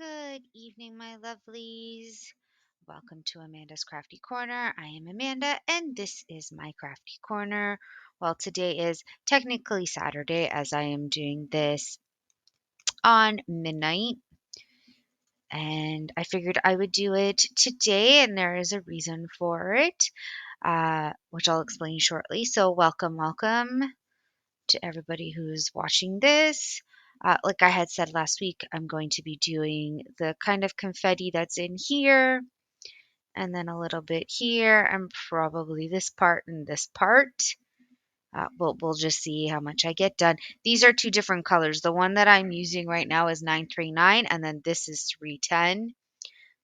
Good evening, my lovelies. Welcome to Amanda's Crafty Corner. I am Amanda, and this is my Crafty Corner. Well, today is technically Saturday, as I am doing this on midnight, and I figured I would do it today, and there is a reason for it, which I'll explain shortly. So, welcome to everybody who's watching this. Like I had said last week, I'm going to be doing the kind of confetti that's in here, and then a little bit here, and probably this part and this part. We'll just see how much I get done. These are two different colors. The one that I'm using right now is 939, and then this is 310.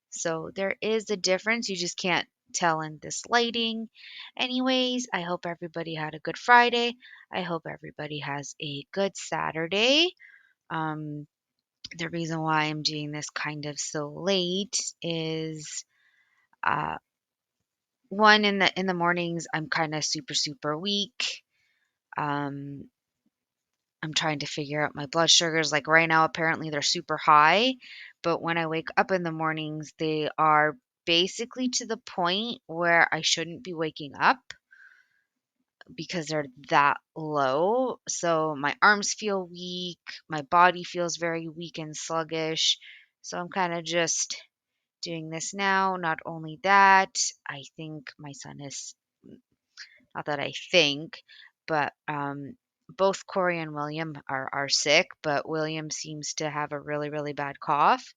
So there is a difference. You just can't tell in this lighting. Anyways, I hope everybody had a good Friday. I hope everybody has a good Saturday. Um, the reason why I'm doing this kind of so late is uh, one in the mornings I'm kind of super weak. Um, I'm trying to figure out my blood sugars. Like right now, apparently they're super high, but when I wake up in the mornings, they are basically to the point where I shouldn't be waking up because they're that low. So my arms feel weak, my body feels very weak and sluggish. So I'm kind of just doing this now. Not only that, I think my son is, not that I think, but both Corey and William are sick, but William seems to have a really bad cough.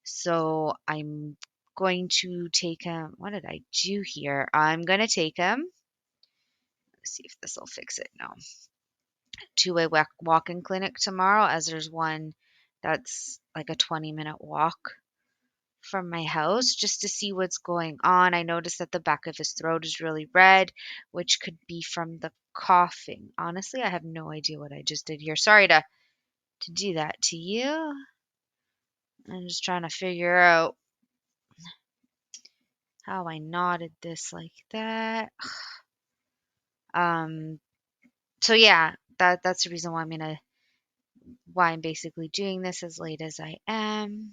So I'm going to take him. What did I do here? I'm going to take him. Let's see if this will fix it. No. To a walk-in clinic tomorrow, as there's one that's like a 20-minute walk from my house, just to see what's going on. I noticed that the back of his throat is really red, which could be from the coughing. Honestly, I have no idea what I just did here. Sorry to do that to you. I'm just trying to figure out how I knotted this like that. Um, so yeah, that's the reason why I'm basically doing this as late as I am.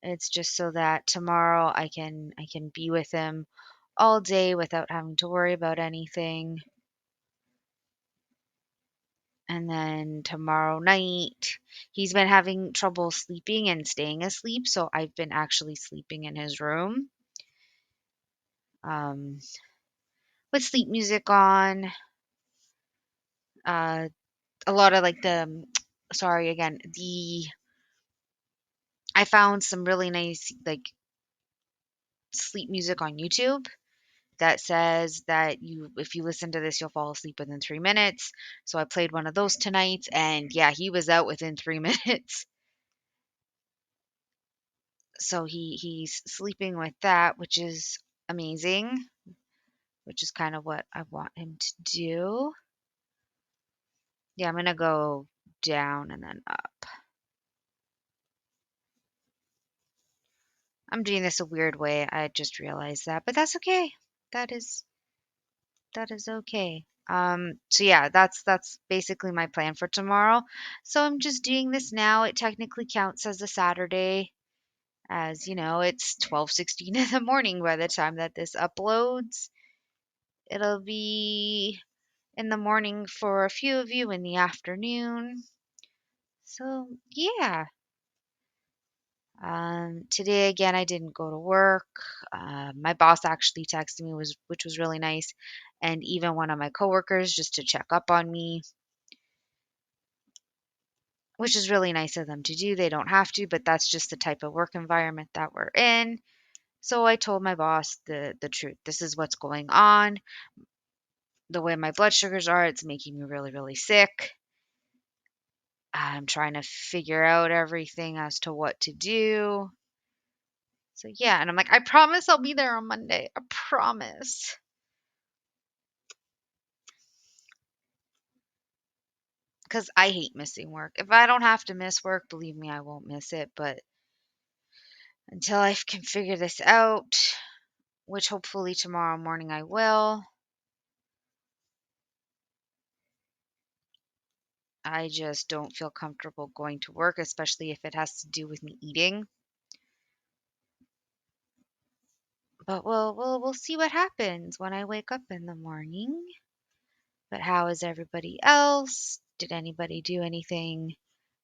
It's just so that tomorrow I can be with him all day without having to worry about anything. And then tomorrow night, he's been having trouble sleeping and staying asleep, so I've been actually sleeping in his room, um, with sleep music on. Uh, a lot of like sorry again, I found some really nice like sleep music on YouTube that says that if you listen to this, you'll fall asleep within 3 minutes. So I played one of those tonight, and yeah, he was out within 3 minutes. So he's sleeping with that, which is amazing, which is kind of what I want him to do. Yeah, I'm gonna go down and then up. I'm doing this a weird way. I just realized that, but that's okay. That is that is okay. So yeah, that's basically my plan for tomorrow. So I'm just doing this now. It technically counts as a Saturday, as you know, it's 12:16 in the morning by the time that this uploads. It'll be in the morning for a few of you in the afternoon. So yeah. Today again, I didn't go to work. My boss actually texted me, which was really nice, and even one of my coworkers just to check up on me, which is really nice of them to do. They don't have to, but that's just the type of work environment that we're in. So I told my boss the truth. This is what's going on. The way my blood sugars are, it's making me really sick. I'm trying to figure out everything as to what to do. So yeah, and I'm like, I promise I'll be there on Monday. I promise. Because I hate missing work. If I don't have to miss work, believe me, I won't miss it. But until I can figure this out, which hopefully tomorrow morning I will, I just don't feel comfortable going to work, especially if it has to do with me eating. But we'll see what happens when I wake up in the morning. But how is everybody else? Did anybody do anything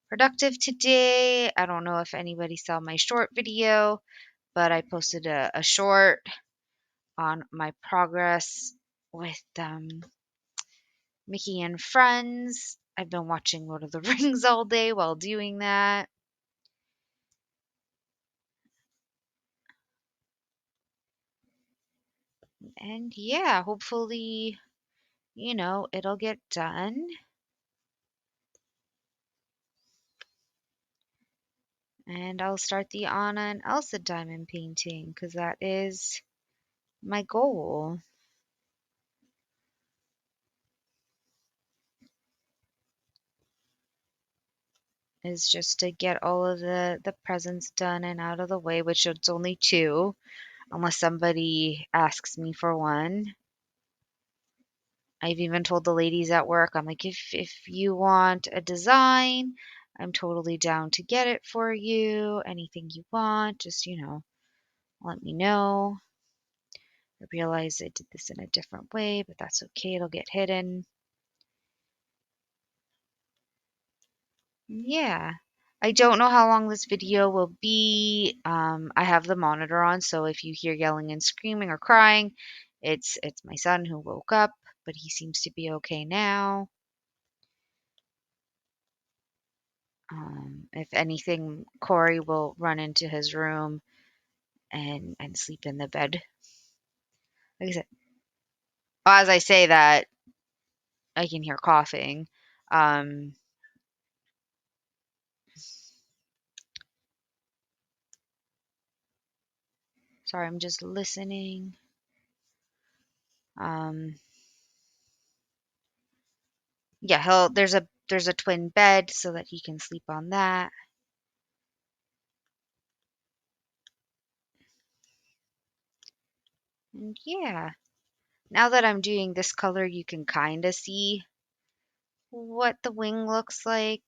productive today? I don't know if anybody saw my short video, but I posted a short on my progress with Mickey and Friends. I've been watching Lord of the Rings all day while doing that. And yeah, hopefully, it'll get done. And I'll start the Anna and Elsa diamond painting because that is my goal, is just to get all of the presents done and out of the way, which it's only two, unless somebody asks me for one. I've even told the ladies at work, I'm like, if you want a design, I'm totally down to get it for you. Anything you want, just, let me know. I realize I did this in a different way, but that's okay. It'll get hidden. Yeah. I don't know how long this video will be. I have the monitor on, so if you hear yelling and screaming or crying, it's my son who woke up, but he seems to be okay now. If anything, Corey will run into his room and sleep in the bed. Like I said, as I say that, I can hear coughing. Um, Sorry, I'm just listening. Um, yeah, there's a twin bed so that he can sleep on that. And yeah, now that I'm doing this color, you can kind of see what the wing looks like.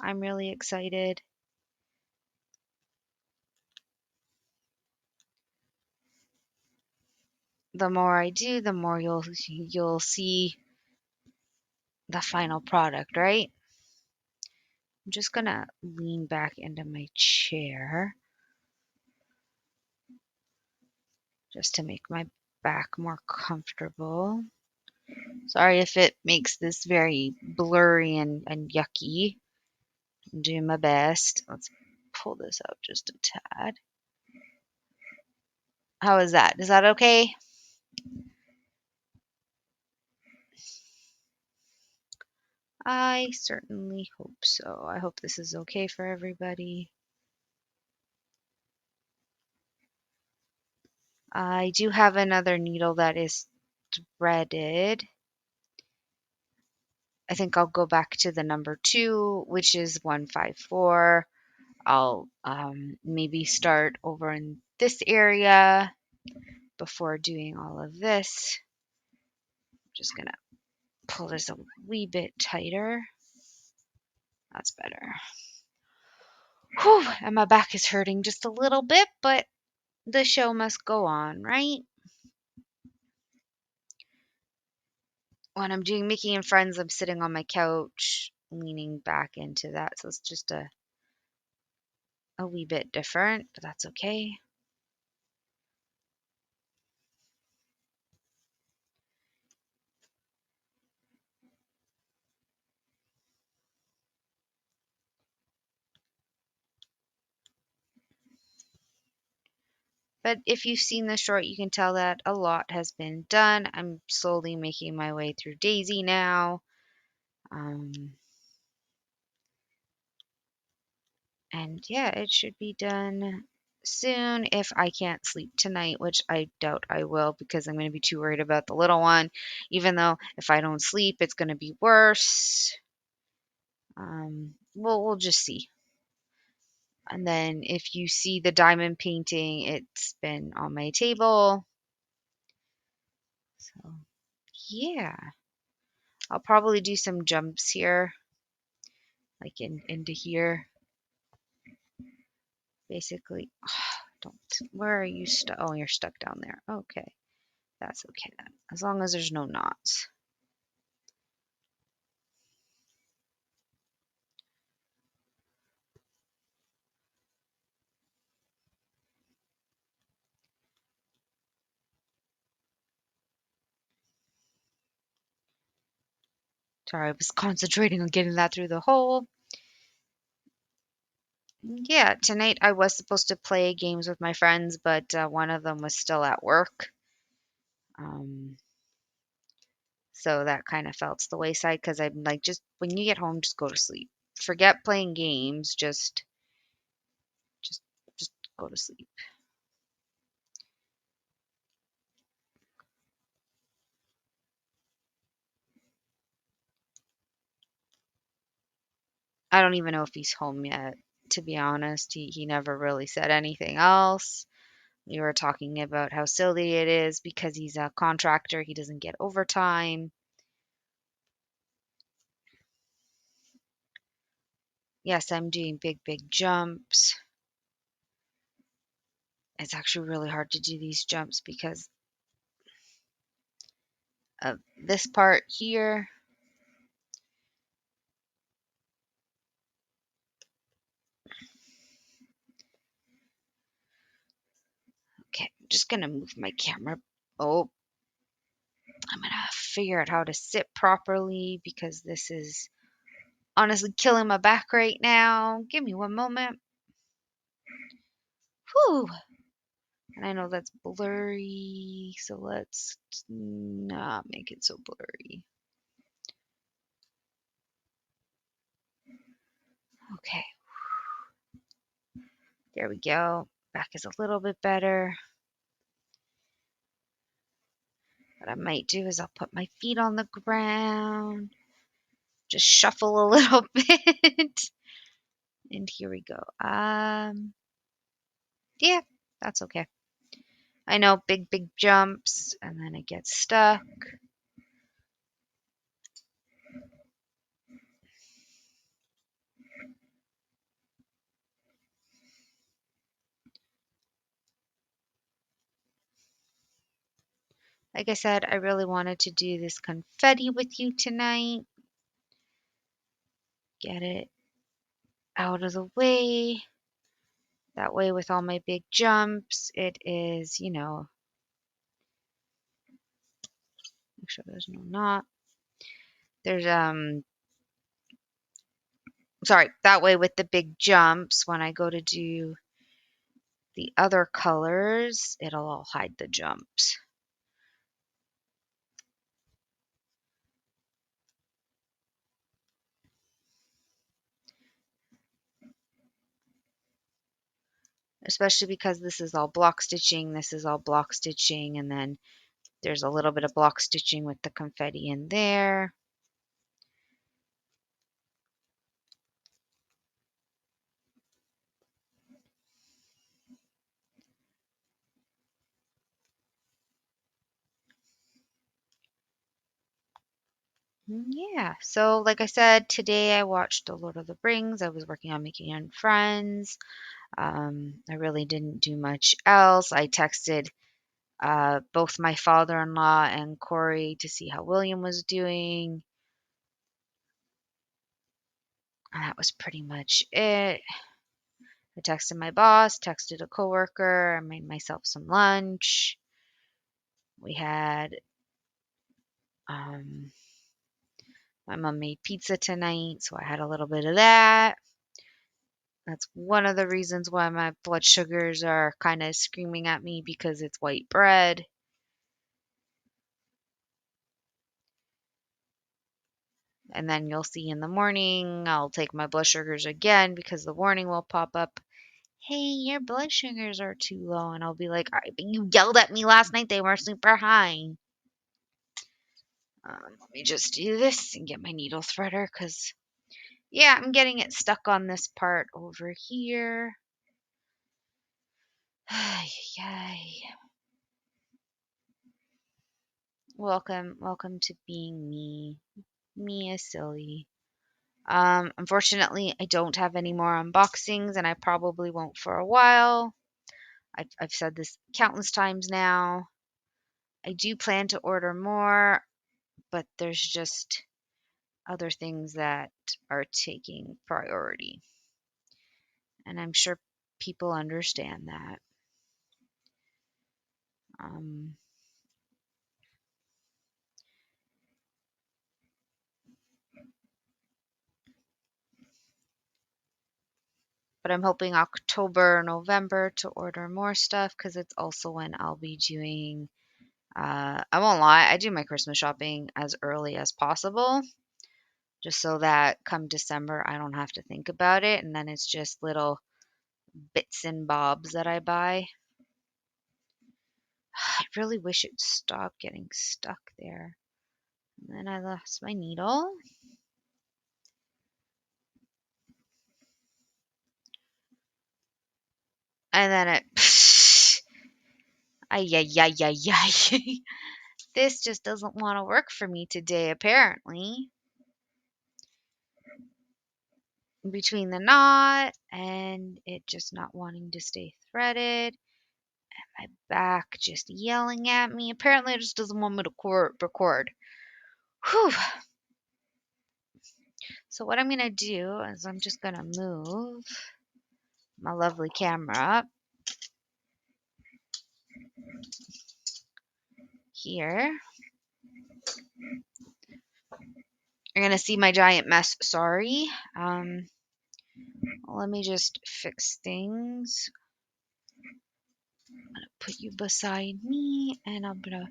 I'm really excited. The more I do, the more you'll see the final product, right? I'm just gonna lean back into my chair just to make my back more comfortable. Sorry if it makes this very blurry and yucky. I'm doing my best. Let's pull this out just a tad. How is that? Is that okay? I certainly hope so. I hope this is okay for everybody. I do have another needle that is threaded. I think I'll go back to the number 2, which is 154. I'll maybe start over in this area before doing all of this. I'm just gonna pull this a wee bit tighter. That's better. Whew, and my back is hurting just a little bit, but the show must go on, right? When I'm doing Mickey and Friends, I'm sitting on my couch, leaning back into that, so it's just a wee bit different, but that's okay. But if you've seen the short, you can tell that a lot has been done. I'm slowly making my way through Daisy now. And yeah, it should be done soon if I can't sleep tonight, which I doubt I will because I'm going to be too worried about the little one. Even though if I don't sleep, it's going to be worse. We'll just see. And then if you see the diamond painting, it's been on my table. So yeah, I'll probably do some jumps here like into here, basically. Don't. Where are you stuck? Oh, you're stuck down there. Okay, that's okay then, as long as there's no knots. Sorry, I was concentrating on getting that through the hole. Yeah, tonight I was supposed to play games with my friends, but one of them was still at work. Um, so that kind of fell to the wayside because I'm like, just when you get home, just go to sleep. Forget playing games. Just, just go to sleep. I don't even know if he's home yet. To be honest, he never really said anything else. We were talking about how silly it is because he's a contractor. He doesn't get overtime. Yes, I'm doing big jumps. It's actually really hard to do these jumps because of this part here. Okay, I'm just gonna move my camera. Oh, I'm gonna figure out how to sit properly because this is honestly killing my back right now. Give me one moment. Whew. And I know that's blurry, so let's not make it so blurry. Okay, there we go. Back is a little bit better. What I might do is I'll put my feet on the ground, just shuffle a little bit. And here we go. Yeah, that's okay. I know big jumps and then it gets stuck. Like I said, I really wanted to do this confetti with you tonight. Get it out of the way. That way with all my big jumps, it is, make sure there's no knot. There's sorry, that way with the big jumps, when I go to do the other colors, it'll all hide the jumps. Especially because this is all block stitching, this is all block stitching, and then there's a little bit of block stitching with the confetti in there. Yeah, so like I said, today I watched The Lord of the Rings. I was working on making new friends. I really didn't do much else. I texted both my father-in-law and Corey to see how William was doing. And that was pretty much it. I texted my boss, texted a coworker, I made myself some lunch. We had um, my mom made pizza tonight, so I had a little bit of that. That's one of the reasons why my blood sugars are kind of screaming at me because it's white bread. And then you'll see in the morning, I'll take my blood sugars again because the warning will pop up. Hey, your blood sugars are too low. And I'll be like, all right, but you yelled at me last night. They were super high. Let me just do this and get my needle threader because, yeah, I'm getting it stuck on this part over here. Ay, ay. Welcome to being me. Me is silly. Unfortunately, I don't have any more unboxings, and I probably won't for a while. I've said this countless times now. I do plan to order more, but there's just other things that are taking priority. And I'm sure people understand that. Um, but I'm hoping October, November to order more stuff because it's also when I'll be doing, I won't lie, I do my Christmas shopping as early as possible, just so that come December I don't have to think about it. And then it's just little bits and bobs that I buy. I really wish it'd stop getting stuck there. And then I lost my needle. And then it, ay, ay, ay, ay, ay. This just doesn't want to work for me today, apparently. Between the knot and it just not wanting to stay threaded, my back just yelling at me. Apparently, it just doesn't want me to record. Whew. So, what I'm going to do is I'm just going to move my lovely camera up here. You're going to see my giant mess. Sorry. Let me just fix things. I'm going to put you beside me and I'm going to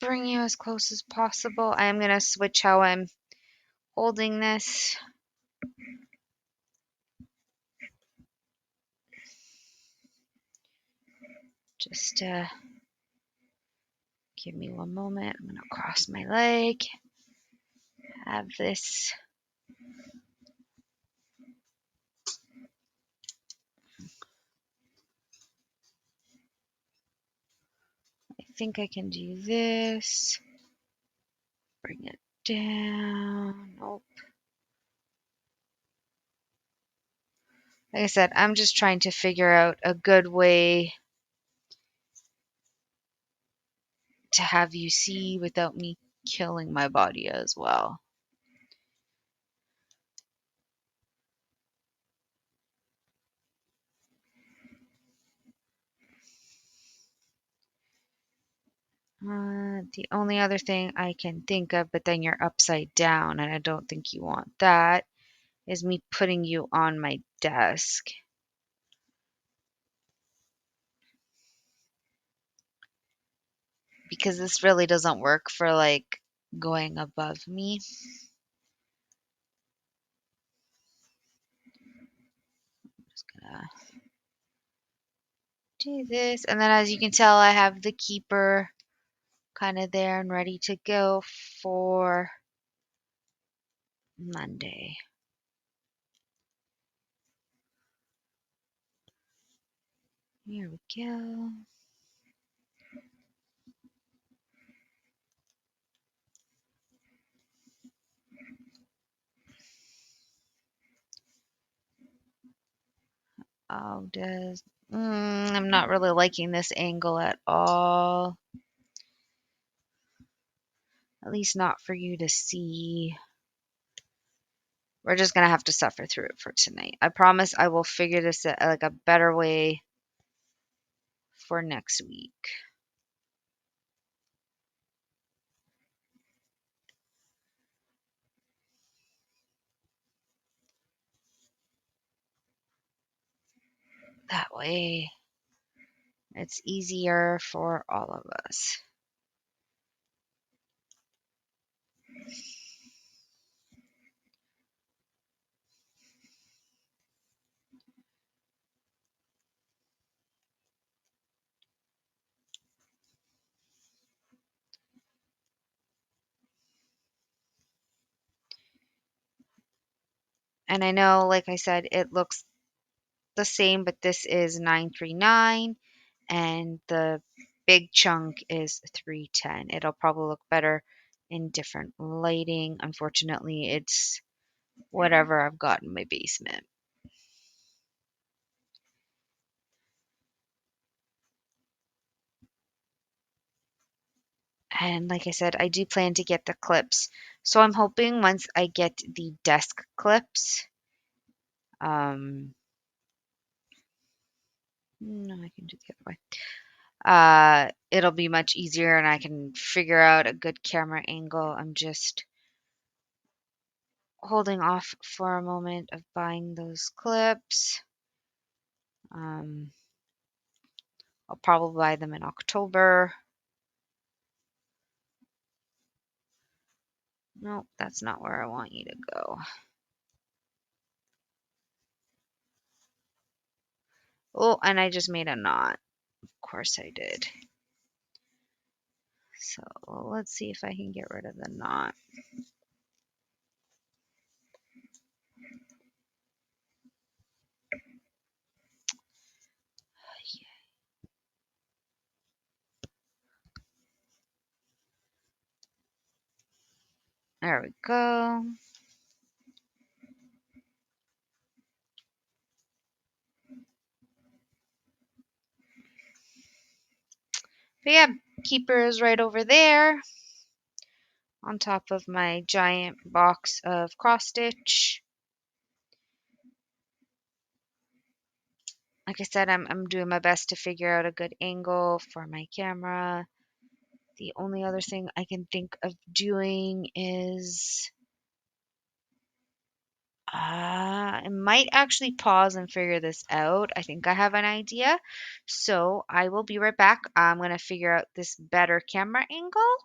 bring you as close as possible. I am going to switch how I'm holding this. Just give me one moment. I'm going to cross my leg. Have this. I think I can do this. Bring it down. Nope. Like I said, I'm just trying to figure out a good way to have you see without me killing my body as well. The only other thing I can think of, but then you're upside down, and I don't think you want that, is me putting you on my desk. Because this really doesn't work for like going above me. Just gonna do this. And then as you can tell, I have the keeper kind of there and ready to go for Monday. Here we go. Oh, I'm not really liking this angle at all. At least not for you to see. We're just gonna have to suffer through it for tonight. I promise I will figure this out like a better way for next week. That way it's easier for all of us. And I know, like I said, it looks the same, but this is 939 and the big chunk is 310. It'll probably look better in different lighting. Unfortunately, it's whatever I've got in my basement. And like I said, I do plan to get the clips. So I'm hoping once I get the desk clips, um, no, I can do the other way. It'll be much easier and I can figure out a good camera angle. I'm just holding off for a moment of buying those clips. Um, I'll probably buy them in October. Nope, that's not where I want you to go. Oh, and I just made a knot. Of course I did. So let's see if I can get rid of the knot. There we go. But yeah, keeper is right over there on top of my giant box of cross stitch. Like I said, I'm doing my best to figure out a good angle for my camera. The only other thing I can think of doing is I might actually pause and figure this out. I think I have an idea. So I will be right back. I'm going to figure out this better camera angle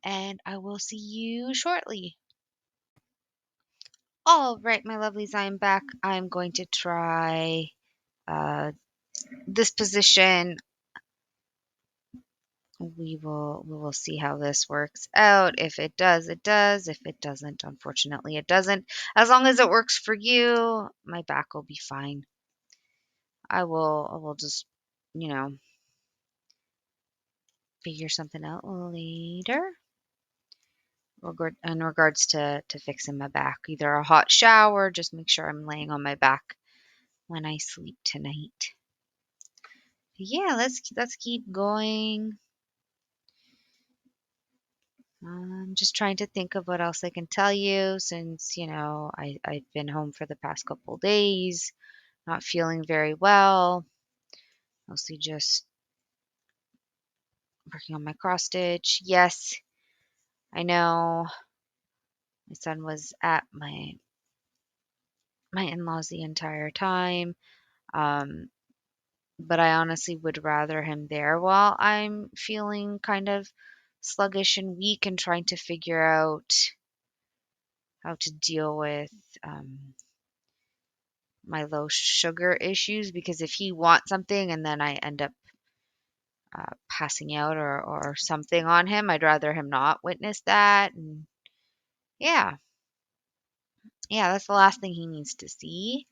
and I will see you shortly. All right, my lovelies, I'm back. I'm going to try uh, this position. We will see how this works out. If it does, it does. If it doesn't, unfortunately, it doesn't. As long as it works for you, my back will be fine. I will just, you know, figure something out later. In regards to fixing my back, either a hot shower, just make sure I'm laying on my back when I sleep tonight. Yeah, let's keep going. I'm just trying to think of what else I can tell you since, I've been home for the past couple days, not feeling very well, mostly just working on my cross stitch. Yes, I know my son was at my in-laws the entire time. Um, but I honestly would rather him there while I'm feeling kind of sluggish and weak and trying to figure out how to deal with my low sugar issues because if he wants something and then I end up passing out or something on him, I'd rather him not witness that. And yeah, yeah, that's the last thing he needs to see.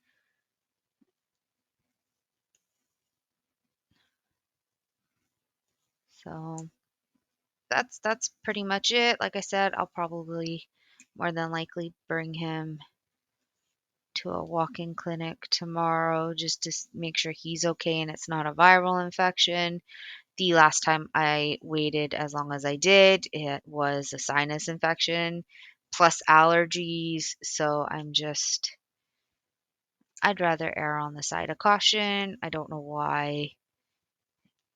So that's pretty much it. Like I said, I'll probably more than likely bring him to a walk-in clinic tomorrow just to make sure he's okay and it's not a viral infection. The last time I waited as long as I did, it was a sinus infection plus allergies. So I'd rather err on the side of caution. I don't know why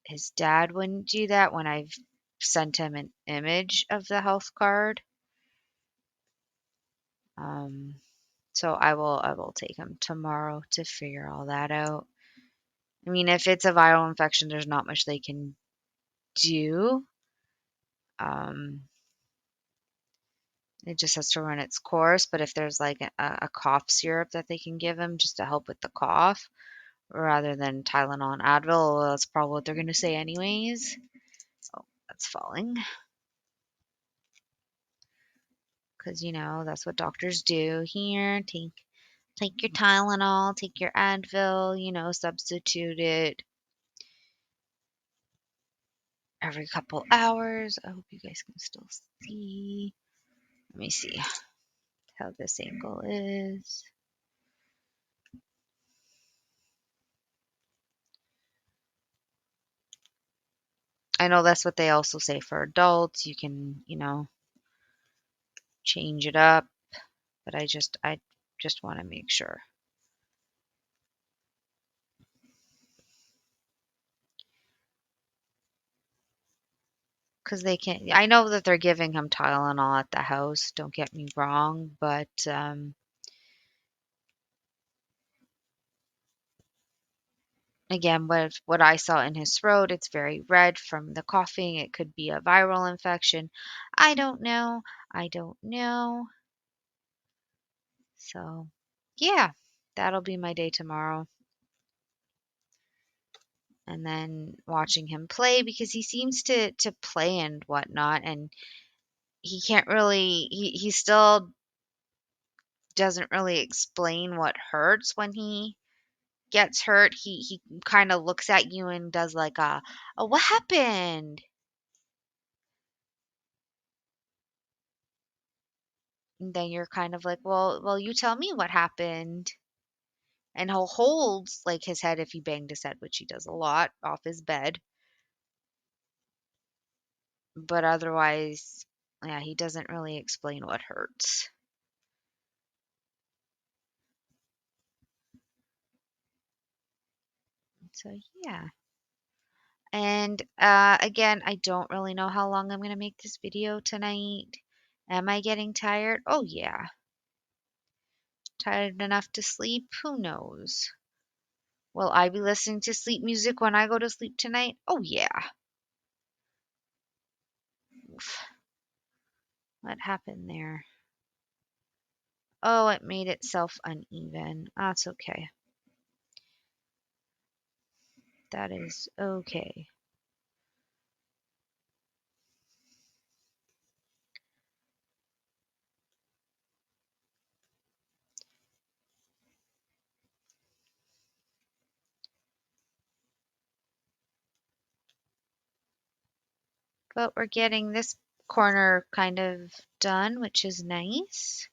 his dad wouldn't do that when I've sent him an image of the health card. Um, so I will take him tomorrow to figure all that out. I mean, if it's a viral infection, there's not much they can do. Um, it just has to run its course. But if there's like a cough syrup that they can give him just to help with the cough, rather than Tylenol and Advil, well, that's probably what they're going to say anyways. Oh, that's falling. Because, that's what doctors do. Here, take your Tylenol, take your Advil, substitute it every couple hours. I hope you guys can still see. Let me see how this angle is. I know that's what they also say for adults. You can, change it up, but I just want to make sure. Because they can't, I know that they're giving him Tylenol at the house, don't get me wrong, but again, what I saw in his throat, it's very red from the coughing. It could be a viral infection. I don't know. I don't know. So, yeah, that'll be my day tomorrow. And then watching him play because he seems to play and whatnot, and he can't really he still doesn't really explain what hurts when he gets hurt. He kind of looks at you and does like a what happened? And then you're kind of like, well, you tell me what happened. And he'll hold like his head if he banged his head, which he does a lot off his bed. But otherwise, yeah, he doesn't really explain what hurts. So yeah. And again, I don't really know how long I'm gonna make this video tonight. Am I getting tired? Oh yeah. Tired enough to sleep? Who knows? Will I be listening to sleep music when I go to sleep tonight? Oh yeah. Oof. What happened there? Oh, it made itself uneven. That's okay. That is okay. But we're getting this corner kind of done, which is nice.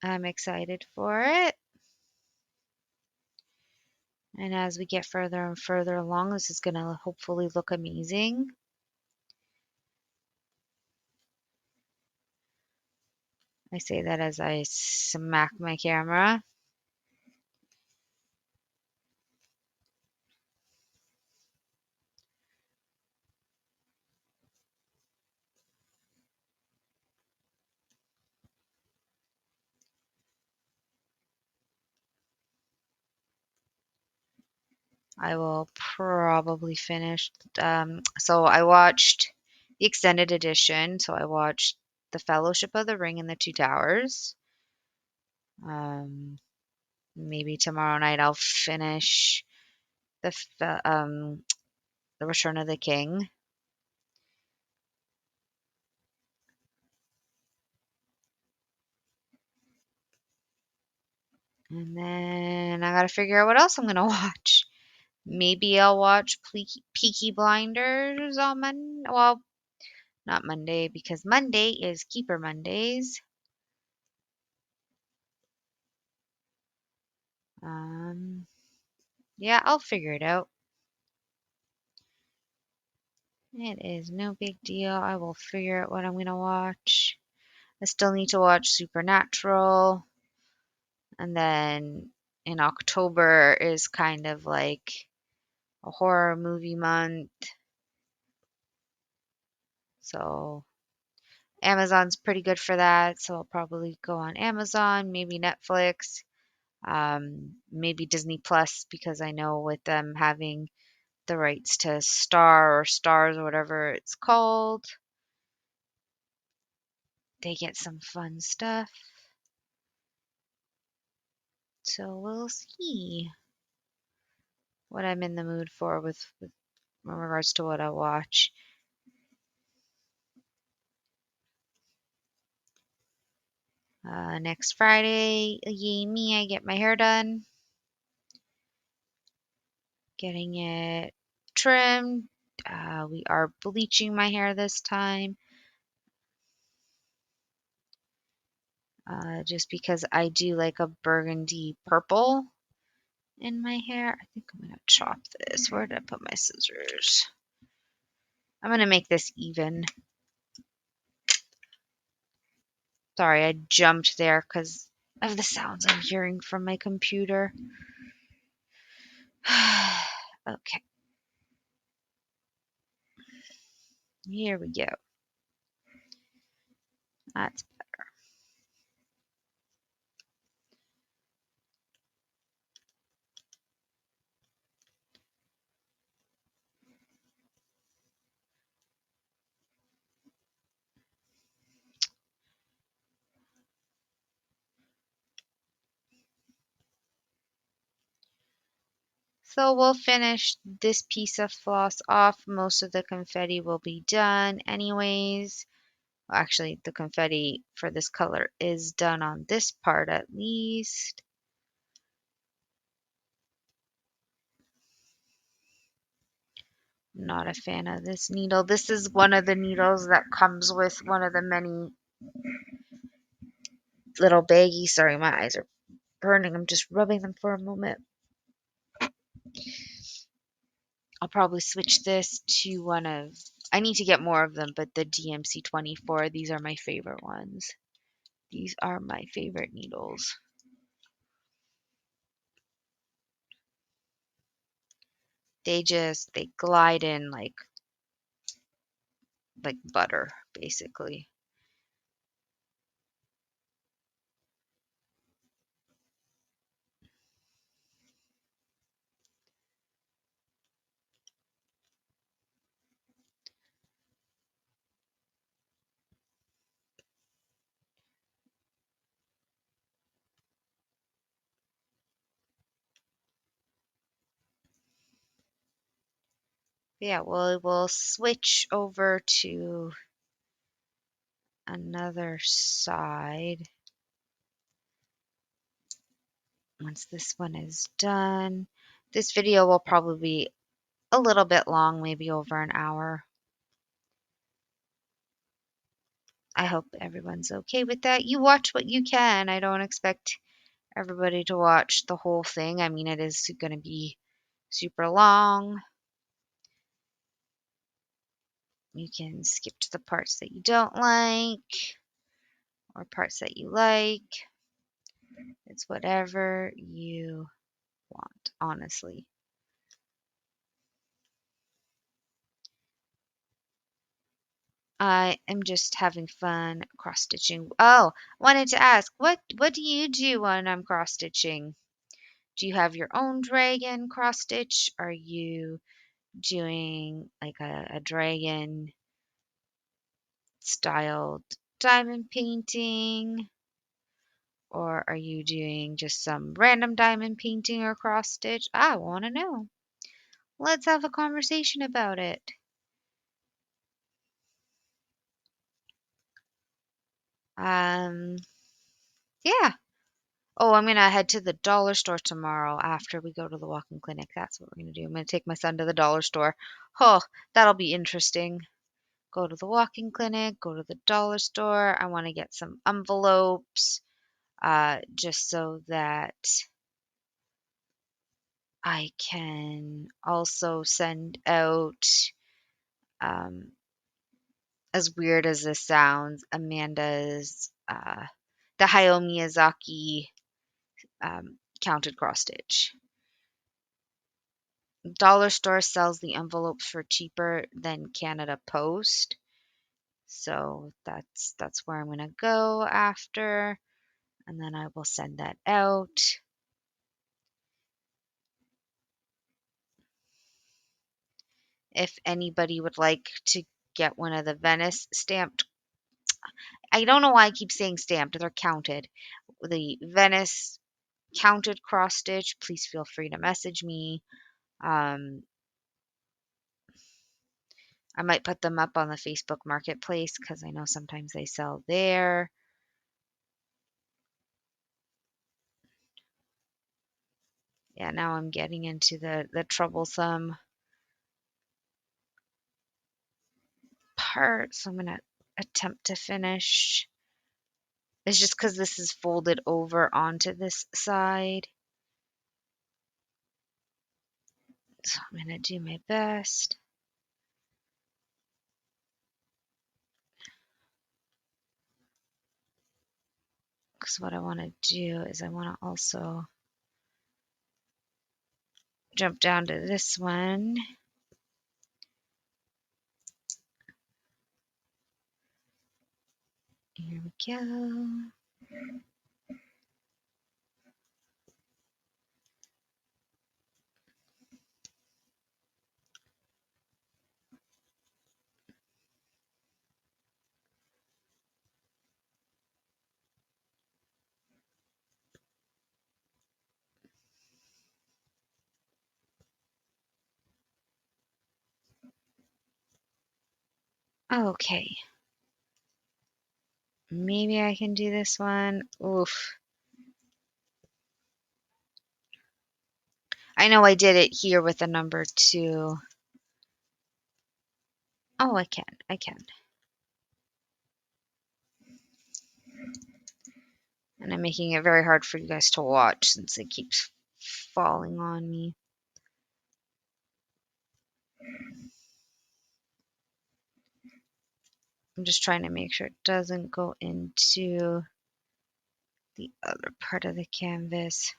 I'm excited for it. And as we get further and further along, this is going to hopefully look amazing. I say that as I smack my camera. I will probably finish. So I watched the extended edition. So I watched The Fellowship of the Ring and the Two Towers. Um, Maybe tomorrow night I'll finish the Return of the King. And then I gotta figure out what else I'm gonna watch. Maybe I'll watch Peaky Blinders on Monday. Well, not Monday because Monday is Keeper Mondays. Um, yeah, I'll figure it out. It is no big deal. I will figure out what I'm gonna watch. I still need to watch Supernatural. And then in October is kind of like a horror movie month. So Amazon's pretty good for that. So I'll probably go on Amazon, maybe Netflix, maybe Disney Plus, because I know with them having the rights to Star or Stars or whatever it's called, they get some fun stuff. So we'll see what I'm in the mood for with in regards to what I watch. Next Friday, yay me, I get my hair done. getting it trimmed. We are bleaching my hair this time, just because I do like a burgundy purple in my hair. I think I'm gonna chop this. Where did I put my scissors? I'm gonna make this even. Sorry, I jumped there because of the sounds I'm hearing from my computer. Okay, here we go. That's So we'll finish this piece of floss off. Most of the confetti will be done anyways. Well, actually, the confetti for this color is done on this part at least. Not a fan of this needle. This is one of the needles that comes with one of the many little baggies. Sorry, my eyes are burning. I'm just rubbing them for a moment. I'll probably switch this to one of, I need to get more of them, but the DMC 24, these are my favorite ones. These are my favorite needles. They glide in like butter, basically. Yeah, well, we'll switch over to another side once this one is done. This video will probably be a little bit long, maybe over an hour. I hope everyone's okay with that. You watch what you can. I don't expect everybody to watch the whole thing. I mean, it is going to be super long. You can skip to the parts that you don't like or parts that you like. It's whatever you want, honestly. I am just having fun cross stitching. Oh, wanted to ask, what do you do when I'm cross stitching? Do you have your own dragon cross stitch? Are you doing like a dragon styled diamond painting? Or are you doing just some random diamond painting or cross stitch? I want to know. Let's have a conversation about it. Um, yeah. Oh, I'm gonna head to the dollar store tomorrow after we go to the walking clinic. That's what we're gonna do. I'm gonna take my son to the dollar store. Oh, that'll be interesting. Go to the walking clinic, go to the dollar store. I want to get some envelopes, just so that I can also send out, um, as weird as this sounds, Amanda's the Hayao Miyazaki counted cross stitch. Dollar store sells the envelopes for cheaper than Canada Post. So that's where I'm gonna go after, and then I will send that out. If anybody would like to get one of the Venice stamped, I don't know why I keep saying stamped, they're counted. The Venice counted cross stitch, please feel free to message me. Um, I might put them up on the Facebook Marketplace because I know sometimes they sell there. Yeah, now I'm getting into the troublesome part, so I'm going to attempt to finish. It's just because this is folded over onto this side. So I'm going to do my best. Because what I want to do is I want to also jump down to this one. Here we go. Okay. Maybe I can do this one. Oof. I know I did it here with the number 2. Oh, I can. I can. And I'm making it very hard for you guys to watch since it keeps falling on me. I'm just trying to make sure it doesn't go into the other part of the canvas.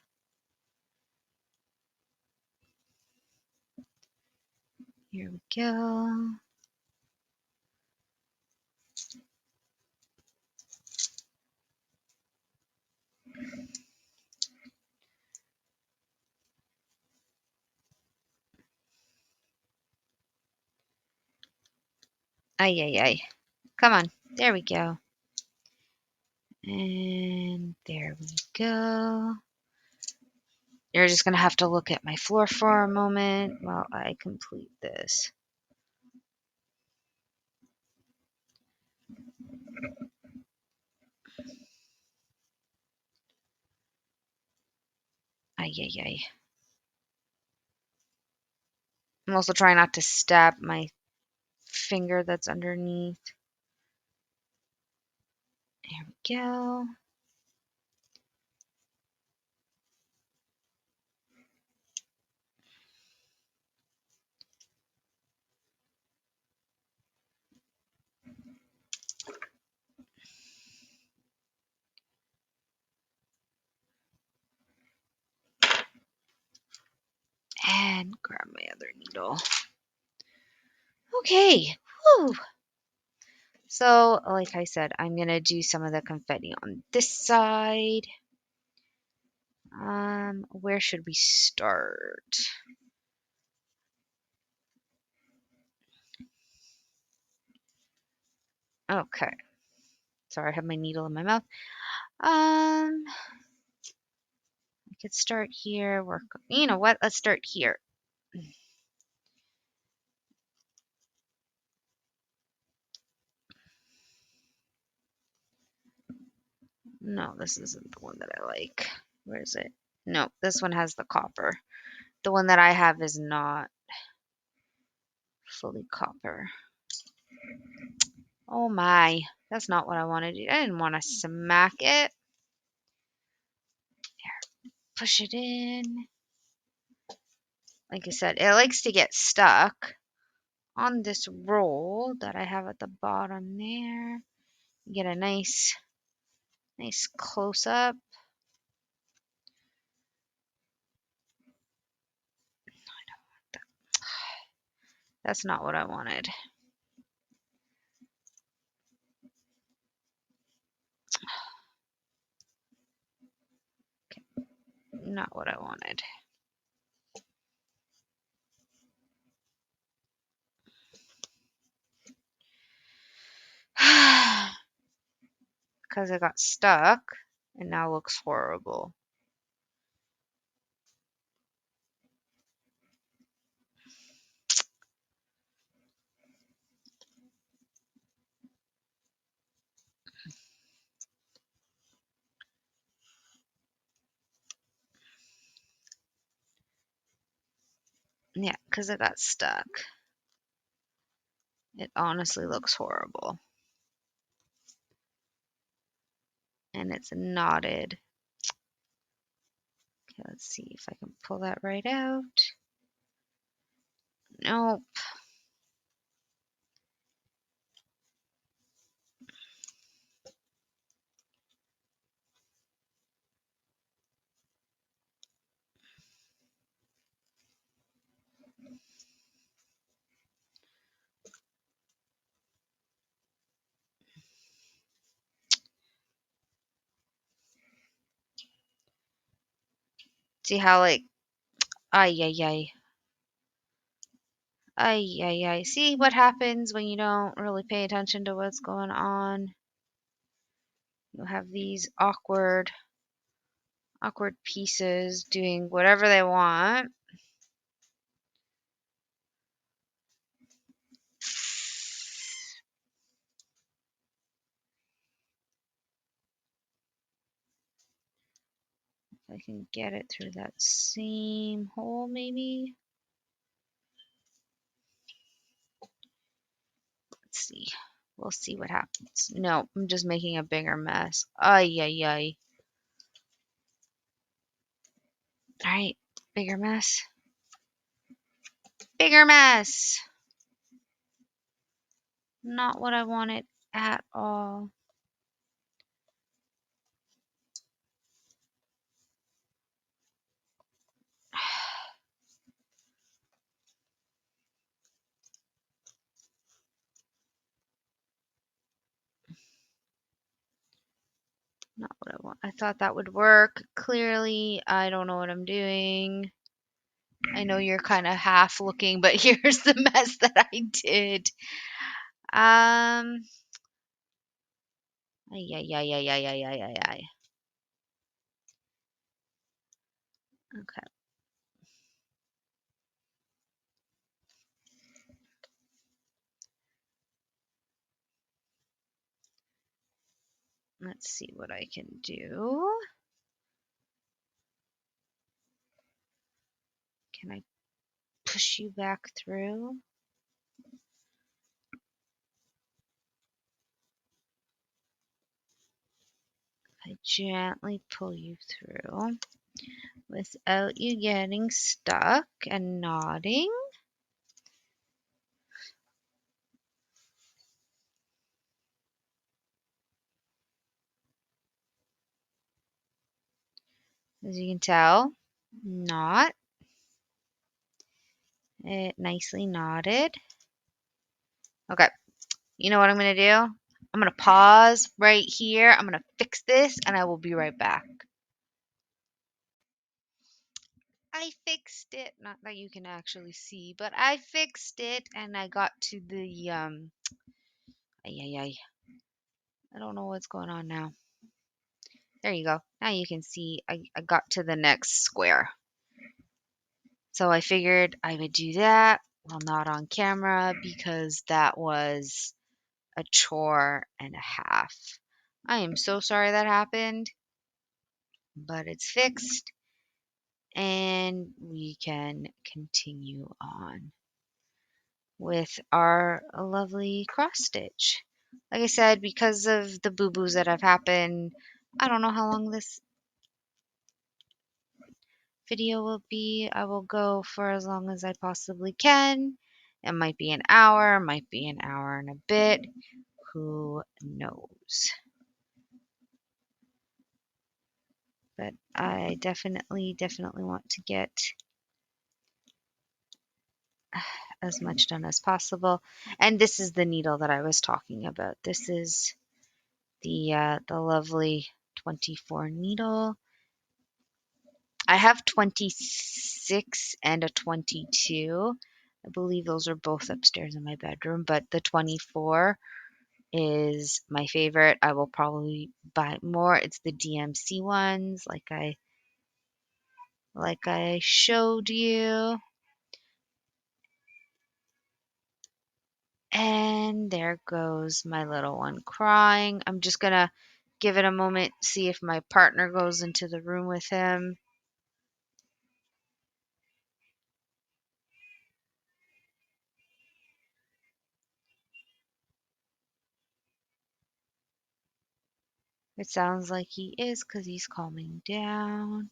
Here we go. Ay, ay, ay. Come on. There we go. And there we go. You're just going to have to look at my floor for a moment while I complete this. Ay, ay, ay. I'm also trying not to stab my finger that's underneath. There we go. And grab my other needle. Okay. Whew. So, like I said, I'm going to do some of the confetti on this side. Where should we start? Okay. Sorry, I have my needle in my mouth. I could start here. Work. You know what? Let's start here. No, this isn't the one that I like. Where is it? No, this one has the copper. The one that I have is not fully copper. Oh my, that's not what I want to do. I didn't want to smack it. There, push it in. Like I said, it likes to get stuck on this roll that I have at the bottom there. Get a nice close up. That's not what I wanted. Okay, not what I wanted. Because it got stuck and now looks horrible. because it got stuck. It honestly looks horrible. And it's knotted. Okay, let's see if I can pull that right out. Nope. See how like, ay, ay, ay. Ay, ay, ay. See what happens when you don't really pay attention to what's going on? You have these awkward pieces doing whatever they want. If I can get it through that same hole, maybe. Let's see. We'll see what happens. No, I'm just making a bigger mess. Ay, ay, ay. All right, bigger mess. Bigger mess. Not what I wanted at all. Not what I want. I thought that would work. Clearly, I don't know what I'm doing. I know you're kind of half looking, but here's the mess that I did. Ay, ay, ay, ay, ay, ay, ay, ay, ay. Okay. Let's see what I can do. Can I push you back through? I gently pull you through without you getting stuck and nodding. As you can tell, knot. It nicely knotted. Okay, you know what I'm going to do? I'm going to pause right here. I'm going to fix this and I will be right back. I fixed it. Not that you can actually see, but I fixed it and I got to the ay, ay, ay. I don't know what's going on now. There you go. Now you can see I got to the next square. So I figured I would do that. Well, not on camera because that was a chore and a half. I am so sorry that happened, but it's fixed and we can continue on with our lovely cross stitch. Like I said, because of the boo-boos that have happened, I don't know how long this video will be. I will go for as long as I possibly can. It might be an hour, might be an hour and a bit. Who knows? But I definitely want to get as much done as possible. And this is the needle that I was talking about. This is the lovely 24 needle. I have 26 and a 22. I believe those are both upstairs in my bedroom, but the 24 is my favorite. I will probably buy more. It's the DMC ones like I showed you. And there goes my little one crying. I'm just gonna give it a moment, see if my partner goes into the room with him. It sounds like he is because he's calming down.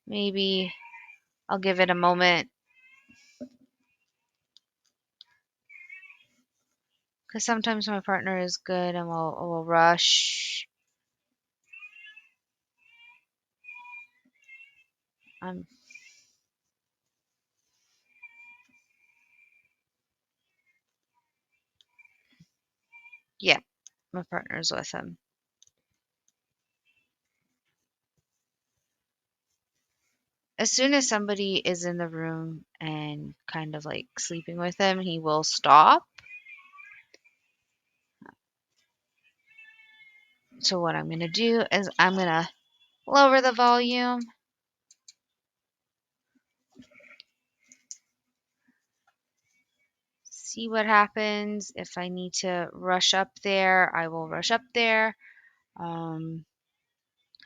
Maybe I'll give it a moment because sometimes my partner is good and will rush. Um, yeah, my partner's with him. As soon as somebody is in the room and kind of like sleeping with him, he will stop. So what I'm going to do is I'm going to lower the volume. See what happens. If I need to rush up there, I will rush up there.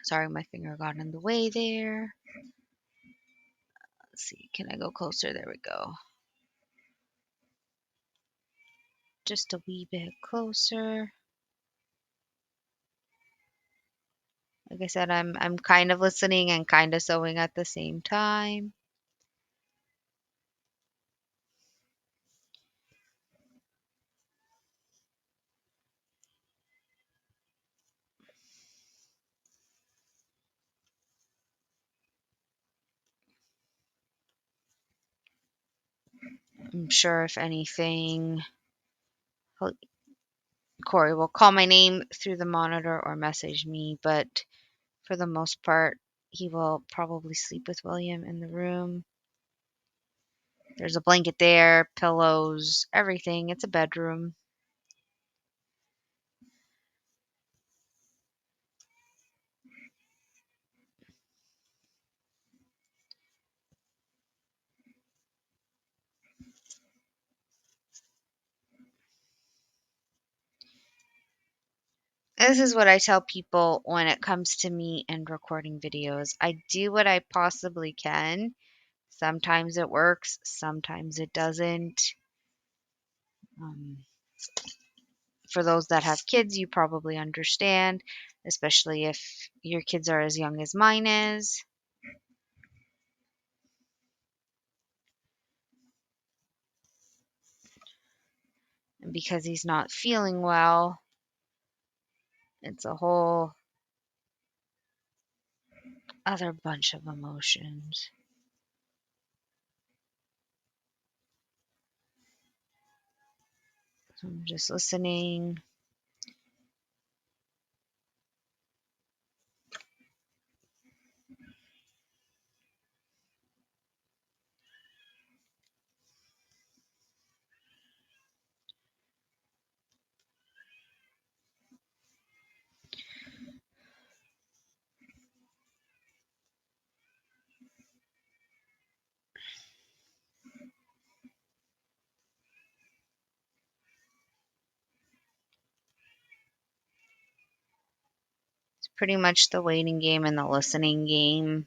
Sorry, my finger got in the way there. Let's see, can I go closer? There we go. Just a wee bit closer. Like I said, I'm kind of listening and kind of sewing at the same time. I'm sure if anything, Corey will call my name through the monitor or message me, but for the most part, he will probably sleep with William in the room. There's a blanket there, pillows, everything. It's a bedroom. This is what I tell people when it comes to me and recording videos. I do what I possibly can. Sometimes it works, sometimes it doesn't. Um, for those that have kids, you probably understand, especially if your kids are as young as mine is. And because he's not feeling well, it's a whole other bunch of emotions. So I'm just listening. It's pretty much the waiting game and the listening game.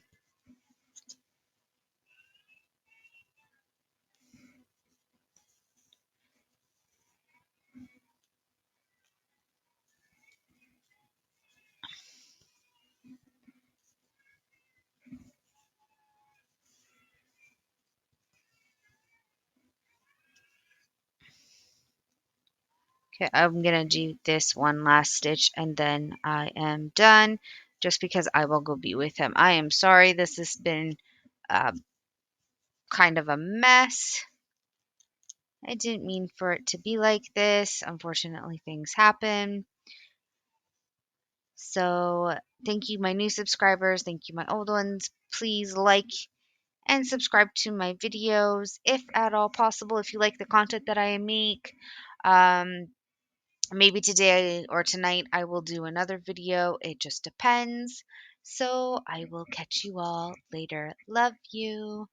Okay, I'm gonna do this one last stitch and then I am done just because I will go be with him. I am sorry this has been uh, kind of a mess. I didn't mean for it to be like this. Unfortunately, things happen. So thank you, my new subscribers. Thank you, my old ones. Please like and subscribe to my videos if at all possible, if you like the content that I make. Um, Maybe today or tonight I will do another video. It just depends. So I will catch you all later. Love you.